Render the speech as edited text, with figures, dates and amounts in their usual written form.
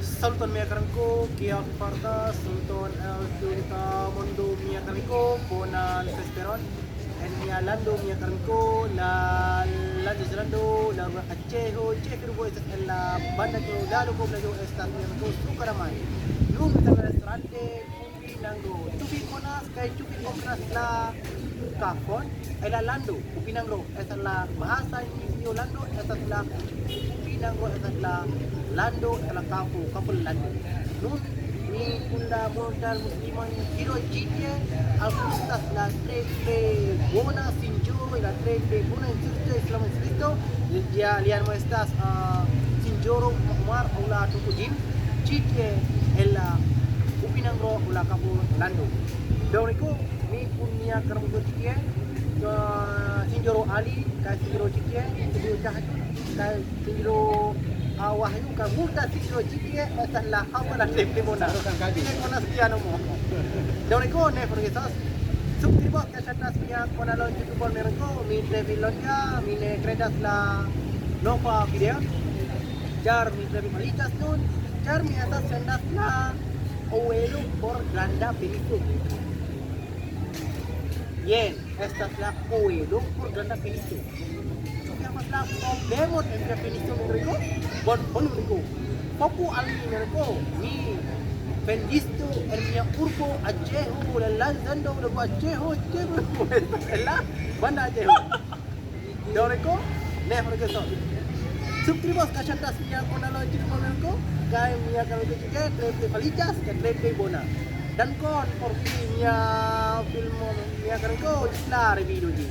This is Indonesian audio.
Sultan Miakarangko, Kia Farta, Sultan El Junta Mondo Miakarangko, Bonan Vesperon, and Mia Lando Miakarangko, La Lando, La Achejo, Chefiru Boys, La Banda Ko, Lalo Ko, Lalo Estat Miakarangko, Sukaraman, Lum Restaurante, Kupi Nango, Tupi Konas, Kai Tupi Konas, La Kafon, Ela Lando, Kupi Nango, Esala Bahasa Indonesia Lando, Esala Kupi Nango, Esala Lando adalah kampung Lando. Nun ni kunda modal musliman hero GTA alkustas la trade bona sinjoro la trade bona insurte Islam Cristo dia lian muestas sinjoro Umar aula tukujim GTA ella upinangro ula kampung Lando. Dawriku ni punya kerumbu GTA sinjoro Ali ka sinjoro GTA sinjoro Tahajud ka sinjoro Wahyu ka muda sikro GTA masalah apa lah tempe mona. Ini mona sekian mo. Dawai ko ne forgesos. Subscribe ka chatas niya kona lon YouTube merengko mi travel lonja mi ne kredas la nova video. Jar mi travel malitas nun. Jar mi atas sendas la Owelo por granda peliku. Yen, estas la Owelo por granda peliku. Masalah problema en definición mereka bon bolu mereka foku ali mereka ni pendisto ernia urbo ajeho la lazando la ajeho ajeho ela banda ajeho mereka ne mereka so subscribos kachatas niya konalo chiko mereka kay niya kalau juga trade palitas ke trade bona dan kon for niya film niya mereka isla review ji